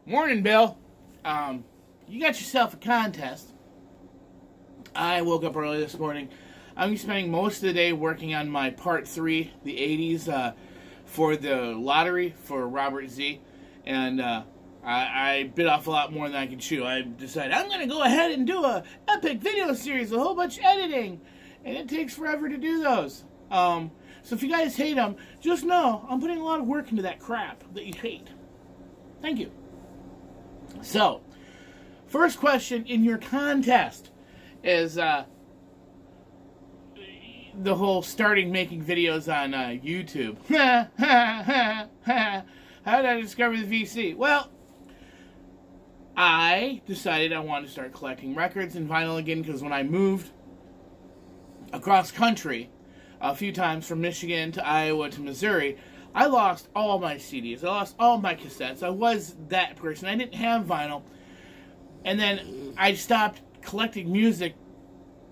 Morning, Bill. You got yourself a contest. I woke up early this morning. I'm spending most of the day working on my part 3, the 80s, for the lottery for Robert Z. And I bit off a lot more than I could chew. I decided I'm going to go ahead and do a epic video series, a whole bunch of editing. And it takes forever to do those. So if you guys hate them, just know I'm putting a lot of work into that crap that you hate. Thank you. So, first question in your contest is the whole starting making videos on YouTube. How did I discover the VC? Well, I decided I wanted to start collecting records and vinyl again because when I moved across country a few times from Michigan to Iowa to Missouri, I lost all my CDs. I lost all my cassettes. I was that person. I didn't have vinyl. And then I stopped collecting music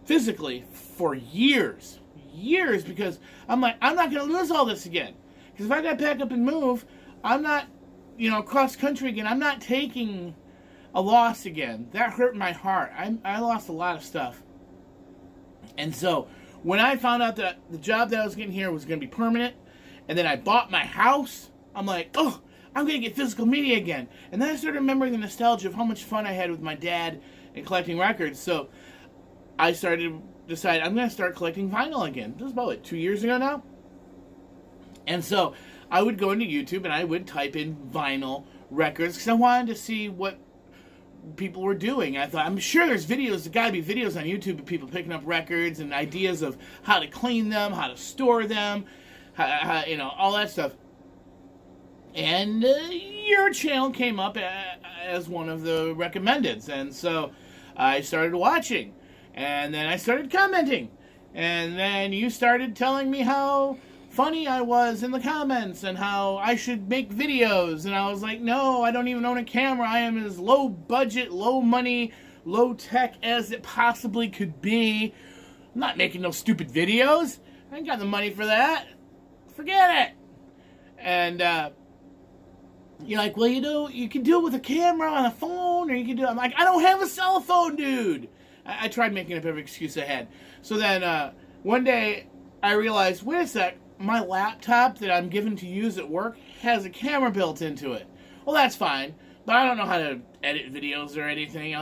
physically for years. Years, because I'm like, I'm not going to lose all this again. Because if I got to pack up and move, I'm not, cross country again. I'm not taking a loss again. That hurt my heart. I lost a lot of stuff. And so, when I found out that the job that I was getting here was going to be permanent, and then I bought my house, I'm like, oh, I'm going to get physical media again. And then I started remembering the nostalgia of how much fun I had with my dad and collecting records. So I started to decide I'm going to start collecting vinyl again. This was about, 2 years ago now? And so I would go into YouTube and I would type in vinyl records because I wanted to see what people were doing. I thought, I'm sure there's videos, got to be videos on YouTube of people picking up records and ideas of how to clean them, how to store them, how, all that stuff. And your channel came up as one of the recommendeds. And so I started watching. And then I started commenting. And then you started telling me how funny I was in the comments and how I should make videos. And I was like, no, I don't even own a camera. I am as low budget, low money, low tech as it possibly could be. I'm not making no stupid videos. I ain't got the money for that. Forget it. And you're like, well, you can do it with a camera on a phone, or you can do it. I'm like, I don't have a cell phone, dude. I tried making up every excuse I had. So then one day I realized, wait a sec, my laptop that I'm given to use at work has a camera built into it. Well, that's fine, but I don't know how to edit videos or anything.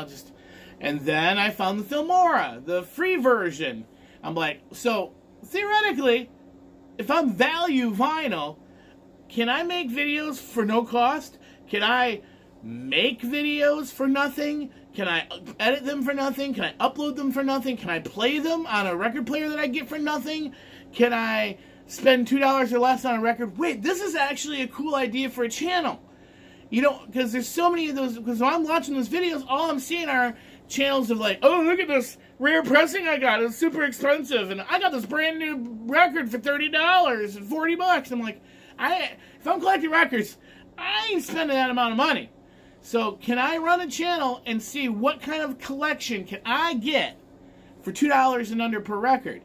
And then I found the Filmora, the free version. I'm like, so theoretically, if I'm value vinyl, can I make videos for no cost? Can I make videos for nothing? Can I edit them for nothing? Can I upload them for nothing? Can I play them on a record player that I get for nothing? Can I spend $2 or less on a record? Wait, this is actually a cool idea for a channel. Because there's so many of those, because when I'm watching those videos, all I'm seeing are channels of like, oh, look at this rare pressing I got. It's super expensive. And I got this brand new record for $30 and $40. I'm like, if I'm collecting records, I ain't spending that amount of money. So can I run a channel and see what kind of collection can I get for $2 and under per record?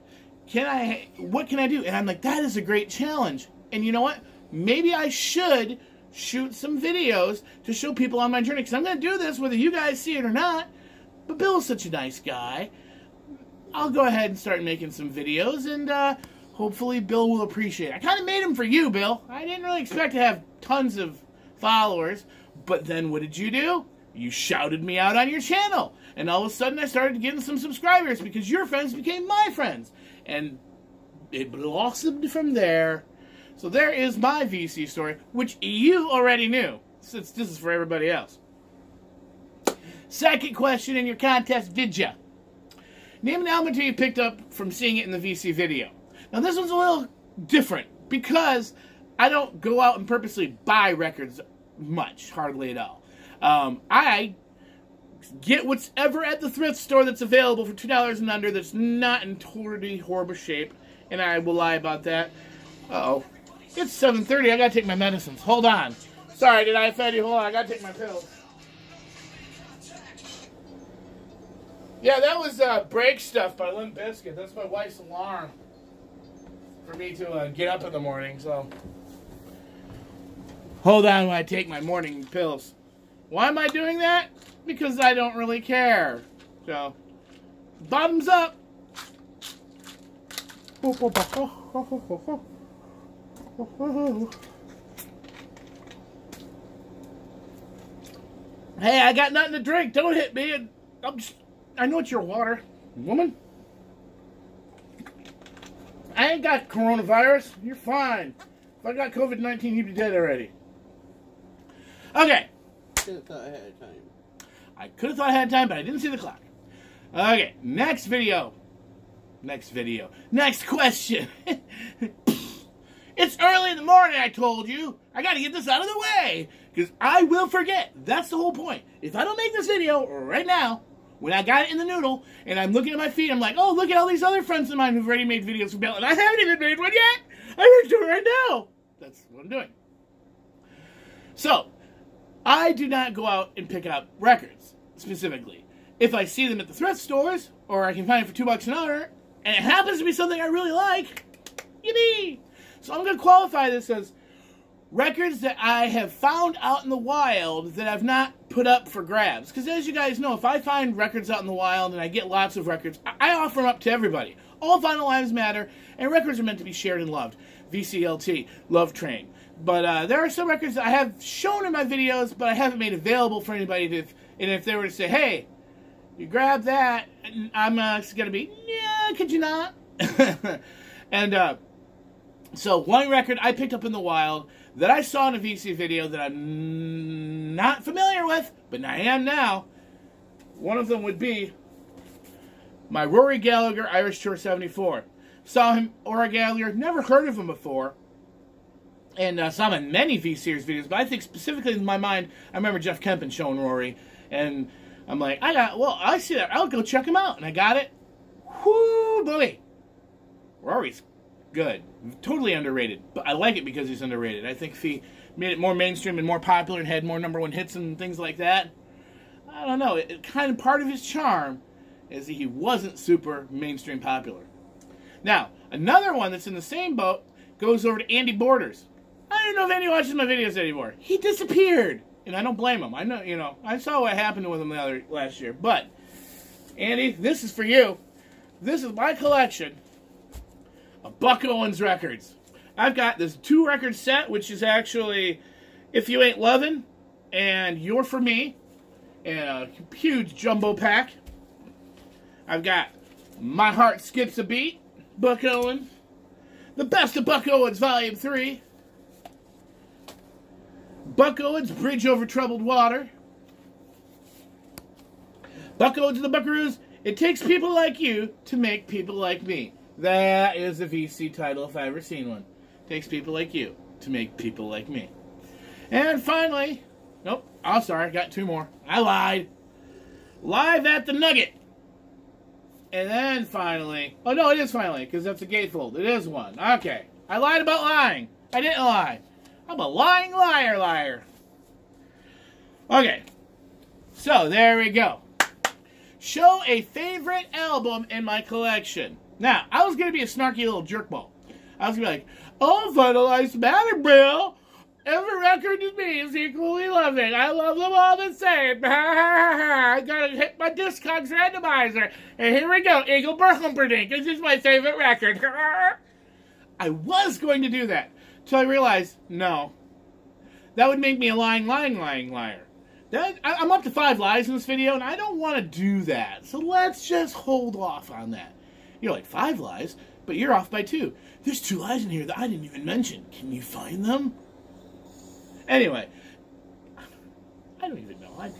What can I do? And I'm like, that is a great challenge. And you know what? Maybe I should shoot some videos to show people on my journey. Because I'm going to do this whether you guys see it or not. But Bill's such a nice guy. I'll go ahead and start making some videos. And hopefully Bill will appreciate it. I kind of made them for you, Bill. I didn't really expect to have tons of followers. But then what did you do? You shouted me out on your channel. And all of a sudden I started getting some subscribers because your friends became my friends. And it blossomed from there. So there is my VC story, which you already knew, since this is for everybody else. Second question in your contest, did ya? Name an album you picked up from seeing it in the VC video. Now this one's a little different because I don't go out and purposely buy records much, hardly at all. I get whatever at the thrift store that's available for $2 and under that's not in totally horrible shape, and I will lie about that. Uh-oh. It's 7:30. I gotta take my medicines. Hold on. Sorry, did I offend you? Hold on. I gotta take my pills. Yeah, that was Break Stuff by Limp Bizkit. That's my wife's alarm for me to get up in the morning, so hold on while I take my morning pills. Why am I doing that? Because I don't really care. So, bottoms up. Hey, I got nothing to drink. Don't hit me. I know it's your water, woman. I ain't got coronavirus. You're fine. If I got COVID-19, you'd be dead already. Okay. Could have thought ahead of time. I could have thought ahead of time, but I didn't see the clock. Okay, next video. Next question. It's early in the morning, I told you. I gotta get this out of the way, because I will forget. That's the whole point. If I don't make this video right now, when I got it in the noodle, and I'm looking at my feed, I'm like, oh, look at all these other friends of mine who've already made videos for Bill, and I haven't even made one yet. I'm gonna do it right now. That's what I'm doing. So, I do not go out and pick out records, specifically. If I see them at the thrift stores, or I can find it for $2 an hour, and it happens to be something I really like, yippee! So I'm going to qualify this as records that I have found out in the wild that I've not put up for grabs. Because as you guys know, if I find records out in the wild and I get lots of records, I offer them up to everybody. All vinyl lives matter, and records are meant to be shared and loved. VCLT, Love Train. But there are some records that I have shown in my videos, but I haven't made available for anybody to... And if they were to say, hey, you grab that, I'm going to be, yeah, could you not? And so one record I picked up in the wild that I saw in a VC video that I'm not familiar with, but I am now. One of them would be my Rory Gallagher Irish Tour 74. Saw him, Rory Gallagher, never heard of him before. And saw him in many V-Series videos, but I think specifically in my mind, I remember Jeff Kempin showing Rory, and I'm like, I see that, I'll go check him out, and I got it. Whoo, boy. Rory's good. Totally underrated, but I like it because he's underrated. I think if he made it more mainstream and more popular and had more #1 hits and things like that, I don't know, it kind of part of his charm is that he wasn't super mainstream popular. Now, another one that's in the same boat goes over to Andy Borders. I don't know if Andy watches my videos anymore. He disappeared, and I don't blame him. I know, you know, I saw what happened with him last year. But Andy, this is for you. This is my collection of Buck Owens records. I've got this 2-record set, which is actually If You Ain't Lovin' and You're For Me, and a huge jumbo pack. I've got My Heart Skips a Beat, Buck Owens. The Best of Buck Owens, Volume 3. Buck Owens, Bridge Over Troubled Water. Buck Owens and the Buckaroos, It Takes People Like You to Make People Like Me. That is a VC title if I've ever seen one. Takes people like you to make people like me. And finally, nope, I'm sorry, I got 2 more. I lied. Live at the Nugget. And then finally, oh no, it is finally, because that's a gatefold. It is one. Okay. I lied about lying. I didn't lie. I'm a lying liar. Okay. So, there we go. Show a favorite album in my collection. Now, I was going to be a snarky little jerkball. I was going to be like, oh, vinyl lives matter, Bill. Every record to me is equally loving. I love them all the same. I got to hit my Discogs randomizer. And here we go. Eagle Humperdinck. This is my favorite record. I was going to do that. Till I realized, no. That would make me a lying liar. I'm up to 5 lies in this video, and I don't want to do that. So let's just hold off on that. You're like, 5 lies? But you're off by 2. There's 2 lies in here that I didn't even mention. Can you find them? Anyway. I don't even know. I'm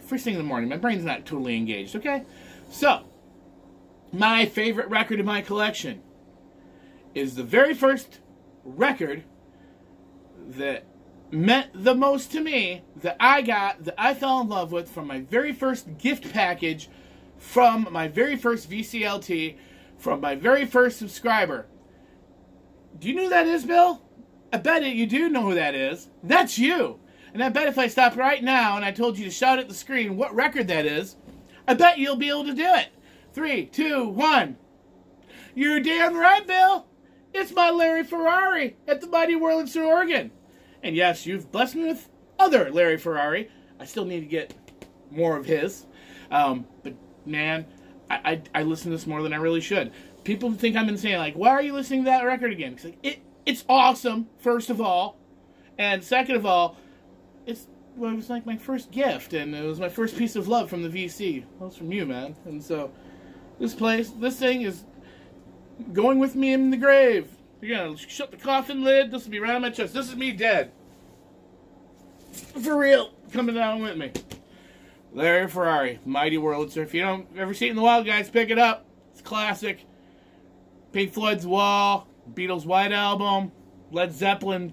first thing in the morning. My brain's not totally engaged, okay? So, my favorite record in my collection is the very first record that meant the most to me, that I got, that I fell in love with from my very first gift package, from my very first VCLT, from my very first subscriber. Do you know who that is, Bill? I bet you do know who that is. That's you. And I bet if I stopped right now and I told you to shout at the screen what record that is, I bet you'll be able to do it. 3, 2, 1. You're damn right, Bill. It's my Larry Ferrari at the Mighty Whirlitzer Organ. And yes, you've blessed me with other Larry Ferrari. I still need to get more of his. But, man, I listen to this more than I really should. People think I'm insane. Like, why are you listening to that record again? It's like, it's awesome, first of all. And second of all, it was like my first gift. And it was my first piece of love from the VC. That was from you, man. And so, this thing is going with me in the grave. You're gonna shut the coffin lid. This will be right on my chest. This is me dead. For real. Coming down with me. Larry Ferrari, Mighty Wurlitzer. If you don't ever see it in the wild, guys, pick it up. It's classic. Pink Floyd's Wall, Beatles' White Album, Led Zeppelin.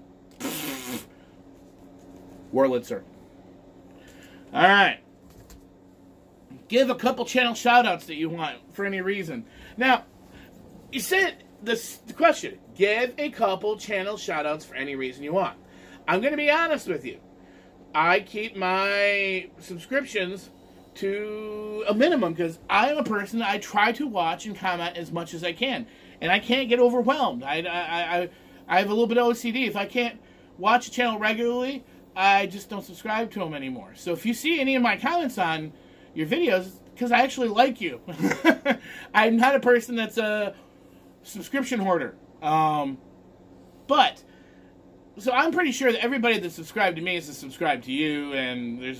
Wurlitzer. Alright. Give a couple channel shoutouts that you want for any reason. Now, you said the question. Give a couple channel shoutouts for any reason you want. I'm going to be honest with you. I keep my subscriptions to a minimum because I am a person that I try to watch and comment as much as I can. And I can't get overwhelmed. I have a little bit of OCD. If I can't watch a channel regularly, I just don't subscribe to them anymore. So if you see any of my comments on your videos, because I actually like you. I'm not a person that's a subscription hoarder. But, so I'm pretty sure that everybody that's subscribed to me is subscribed to you, and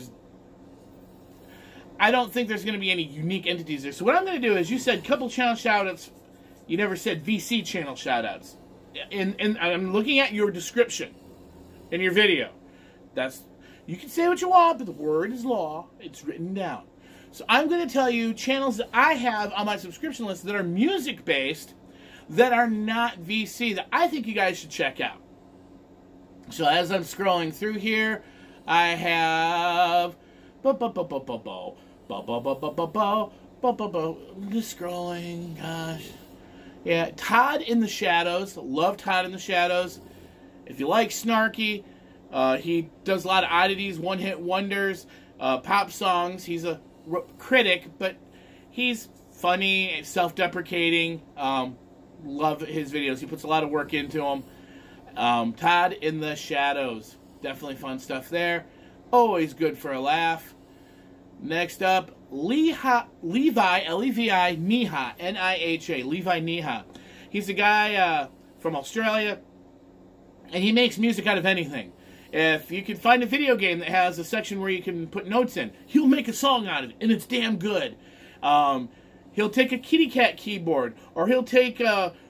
I don't think there's going to be any unique entities there. So what I'm going to do is, you said couple channel shoutouts. You never said VC channel shoutouts. And I'm looking at your description in your video. You can say what you want, but the word is law. It's written down. So I'm going to tell you channels that I have on my subscription list that are music-based, that are not VC, that I think you guys should check out. So as I'm scrolling through here, I have... Just scrolling, gosh. Yeah, Todd in the Shadows. Love Todd in the Shadows. If you like snarky, he does a lot of oddities, one-hit wonders, pop songs. He's a critic, but he's funny, self-deprecating. Love his videos. He puts a lot of work into them. Todd in the Shadows. Definitely fun stuff there. Always good for a laugh. Next up, Levi, L-E-V-I, Niha, N-I-H-A, Levi Niha. He's a guy from Australia, and he makes music out of anything. If you can find a video game that has a section where you can put notes in, he'll make a song out of it, and it's damn good. He'll take a kitty cat keyboard, or he'll take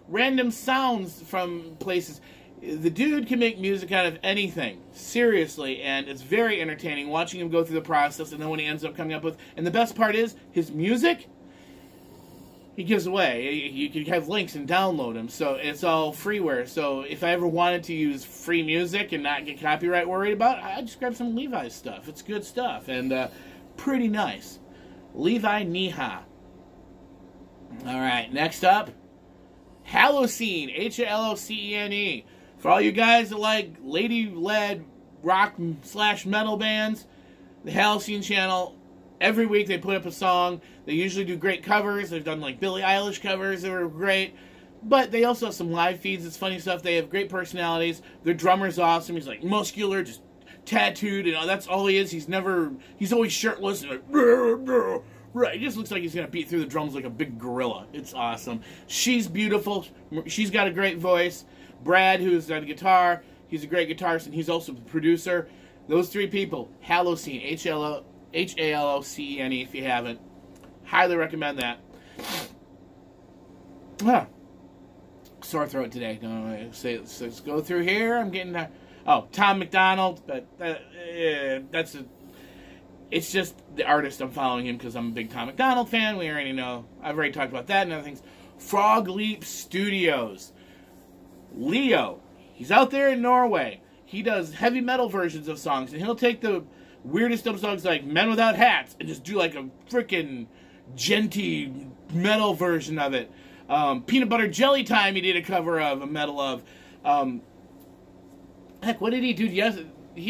random sounds from places. The dude can make music out of anything, seriously, and it's very entertaining watching him go through the process, and then when he ends up coming up with... And the best part is, his music, he gives away. You can have links and download them, so it's all freeware. So if I ever wanted to use free music and not get copyright worried about it, I just grab some Levi's stuff. It's good stuff, and pretty nice. Levi Niha. Alright, next up, Halocene, H-A-L-O-C-E-N-E. For all you guys that like lady-led rock/metal bands, the Halocene channel, every week they put up a song. They usually do great covers. They've done like Billie Eilish covers that are great. But they also have some live feeds. It's funny stuff. They have great personalities. Their drummer's awesome. He's like muscular, just tattooed, and that's all he is. He's always shirtless and like, right. He just looks like he's going to beat through the drums like a big gorilla. It's awesome. She's beautiful. She's got a great voice. Brad, who's on guitar, he's a great guitarist, and he's also the producer. Those three people, Halocene, H-A-L-O-C-E-N-E, if you haven't. Highly recommend that. Sore throat today. No, let's go through here. I'm getting there. Oh, Tom McDonald, but it's just the artist. I'm following him because I'm a big Tom McDonald fan. We already know. I've already talked about that and other things. Frog Leap Studios. Leo, he's out there in Norway. He does heavy metal versions of songs, and he'll take the weirdest of songs like Men Without Hats and just do like a freaking genty metal version of it. Peanut Butter Jelly Time he did a cover of, a metal of. Heck, what did he do? He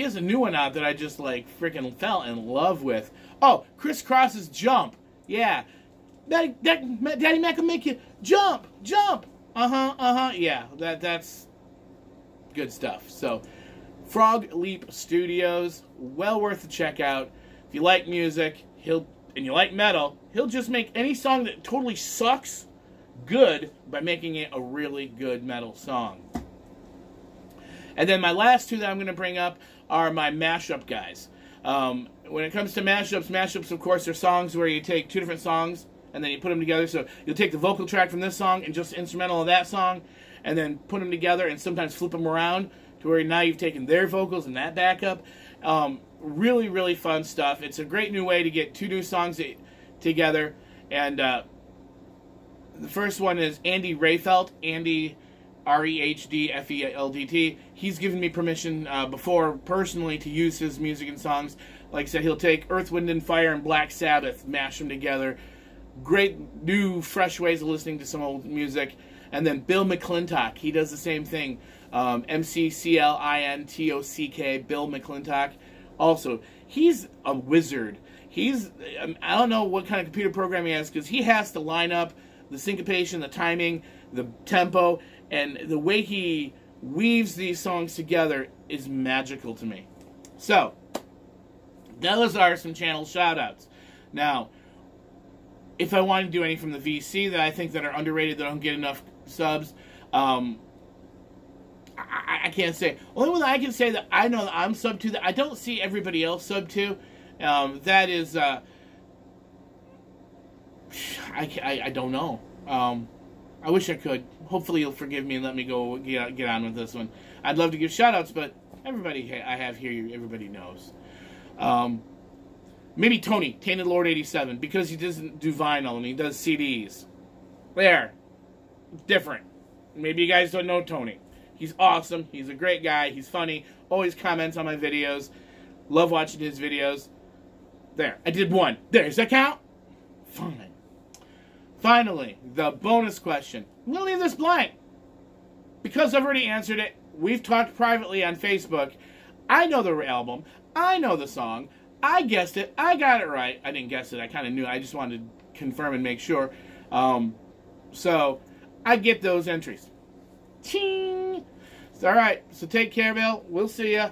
has a new one out that I just like freaking fell in love with. Oh, Criss Cross's Jump. Yeah. Daddy Mac will make you jump, jump. Yeah, that's good stuff. So, Frog Leap Studios. Well worth a check out. If you like music, and you like metal, he'll just make any song that totally sucks good by making it a really good metal song. And then my last two that I'm going to bring up are my mashup guys. When it comes to mashups, of course, are songs where you take two different songs and then you put them together. So you'll take the vocal track from this song and just the instrumental of that song, and then put them together and sometimes flip them around to where now you've taken their vocals and that backup. Really, really fun stuff. It's a great new way to get two new songs together. And the first one is Andy Rehfeldt. Andy, R-E-H-D-F-E-L-D-T. He's given me permission before personally to use his music and songs. Like I said, he'll take Earth, Wind and Fire and Black Sabbath, mash them together. Great new, fresh ways of listening to some old music. And then Bill McClintock, he does the same thing. M-C-C-L-I-N-T-O-C-K, Bill McClintock. Also, he's a wizard. I don't know what kind of computer program he has, because he has to line up the syncopation, the timing, the tempo, and the way he weaves these songs together is magical to me. So, those are some channel shoutouts. Now, if I want to do any from the VC that I think that are underrated, that don't get enough subs, I can't say. Only one that I can say that I know that I'm sub to, that I don't see everybody else sub to, that is, I don't know. I wish I could. Hopefully you'll forgive me and let me go get on with this one. I'd love to give shout-outs, but everybody I have here, everybody knows. Maybe Tony, Tainted Lord 87, because he doesn't do vinyl and he does CDs. There. Different. Maybe you guys don't know Tony. He's awesome. He's a great guy. He's funny. Always comments on my videos. Love watching his videos. There. I did one. There. Does that count? Fine. Finally, the bonus question. I'm going to leave this blank, because I've already answered it. We've talked privately on Facebook. I know the album. I know the song. I guessed it. I got it right. I didn't guess it. I kind of knew. I just wanted to confirm and make sure. So, I get those entries. Ching! Alright, so take care, Bill. We'll see ya.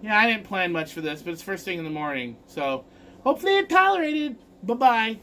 Yeah, I didn't plan much for this, but it's first thing in the morning. So, hopefully it tolerated. Bye-bye.